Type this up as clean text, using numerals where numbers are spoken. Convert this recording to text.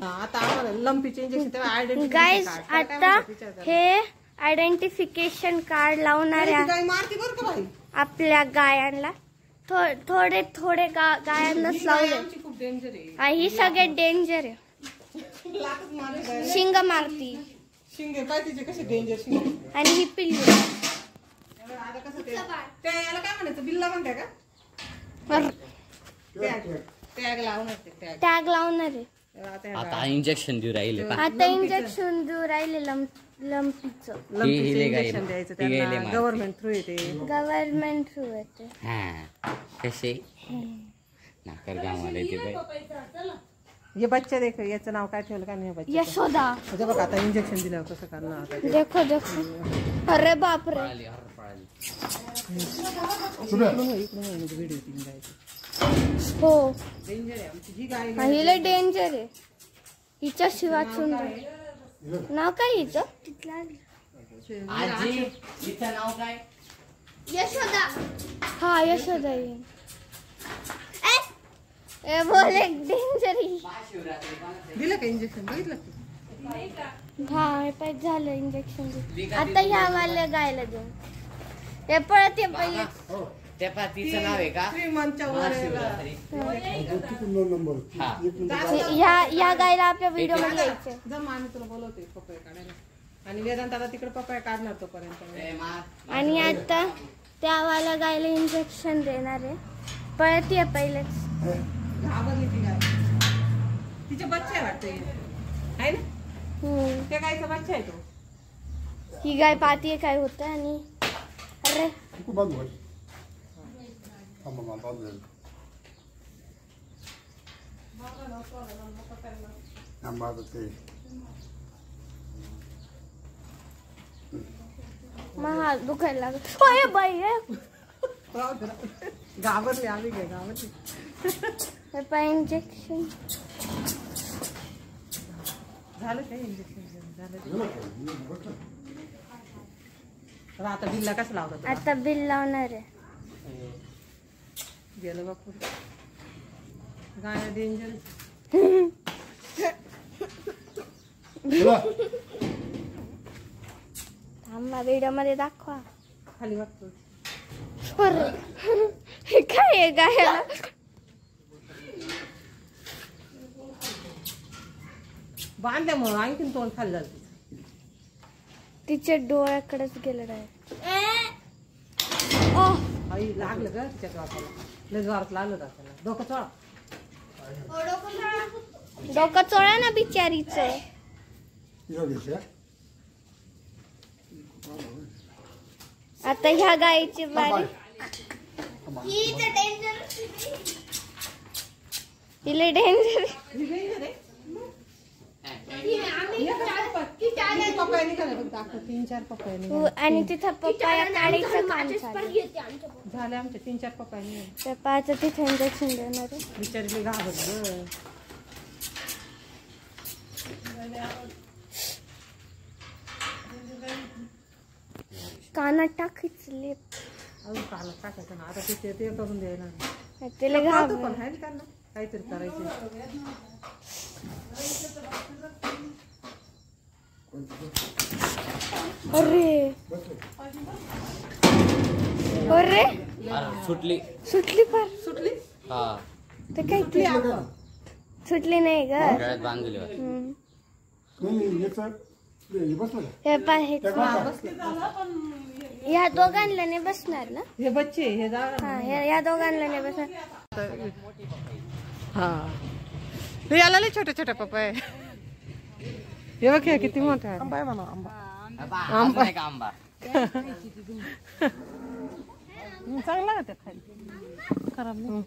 आता लंपीचे injection guys आता हे आयडेंटिफिकेशन कार्ड लावणार आहे आपल्या गायांना. थोडे थोडे गायांनाच लावले. ही सगळ्यात डेंजर आहे. शिंग मारती शिंगे पाय तिचे कसे डेंजर शिंगे. आणि ही पिल्लू आता कसं ते याला काय म्हणायचं बिल्ला म्हणते का. टॅग लावणार ते टॅग लावणार आहे. आता इंजेक्शन देऊ राहिले. आता इंजेक्शन देऊ राहिले लंपीचं. इंजेक्शन द्यायचं त्यांना गव्हर्नमेंट थ्रू येते. गव्हर्नमेंट थ्रू येते. हा कसे नाकर गावाला ते बाई. हे बच्चा देख याचं नाव काय ठेवलं का नाही बच्चा. यशोदा. म्हणजे बघ आता इंजेक्शन दिलं कसं करणार आता. देखो देखो. अरे बापरे. हो डेंजर आहे आमची ही गाय. हिला डेंजर आहे. हिच्या शिवाय सुंदर नाव काय हिचं. आजी हिचं नाव काय. यशोदा. हा यशोदा. ए बोले डेंजर. दिलं का इंजेक्शन बघितलं. हा पाय झालं इंजेक्शन. आता ह्या वाल्या गायला देऊन हे पळत ये पहिले. त्या पातीचं नाव आहे का. 3 मंथच्या वर या गायला आपल्या व्हिडिओ मध्ये यायचं. जम आम्ही तुला बोलवते पपई काढायला. आणि वेदांताला तिकडे पपई काढणार तोपर्यंत. आणि आता त्या वाल्या गायला इंजेक्शन देणार आहे. पळत ये पहिलेच. घाबरली ती गाय. तिचे बच्चे वाटते आहे ना. त्या गायचा बच्चा आहे तो. ही गाय पाहतीये काय होतं. आणि अरे महा दुखायला लागलं. ओय बाई घाबरली आम्ही काय घाबरली. इंजेक्शन झालं काय. इंजेक्शन झालं. आता बिल्ला कसं लावलं. आता बिल लावणार आहे. गेलं बापू गाय डेंजर. थांबा व्हिडिओ मध्ये दाखवा. खाली वाटतो हे काय आहे गायला. बांधल्यामुळं आणखीन तोंड खाली झालं. तिच्या डोळ्याकडेच गेलं डायरेक्ट. आई लागलं ग तिच्या वाटायला. लय जोरात लागलं त्याला. डोकं चोळा. डोकं चोळा ना बिचारीचं. आता ह्या गायीची बारी. हिला डेंजर. आणि तिथं पप्पाया काढायचं काम झालं आमच्या 3-4 पप्पाया. पप्पाचं तिथे इंजेक्शन देणार. बिचारीला घाबरलं. कानात टाकायचं लेप. अजून कानात टाकायचं ना. आता तिथे ते करून द्यायला त्याला घाबर. पण आहे त्यांना काहीतरी करायचं. अरे अरे सुटली. सुटली पार. सुटली. हा ते काय सुटली नाही ग. गळ्यात बांधली. हे पाय ह्या दोघांना नाही बसणार ना. हे बच्चे हे या दोघांना नाही बसणार. हा हे याला लय छोटे छोटे पप्पा. हे बघ किती मोठा आहे. आंबा आहे म्हणा. आंबा आंबा चांगला आहे खाली. खराब नाही.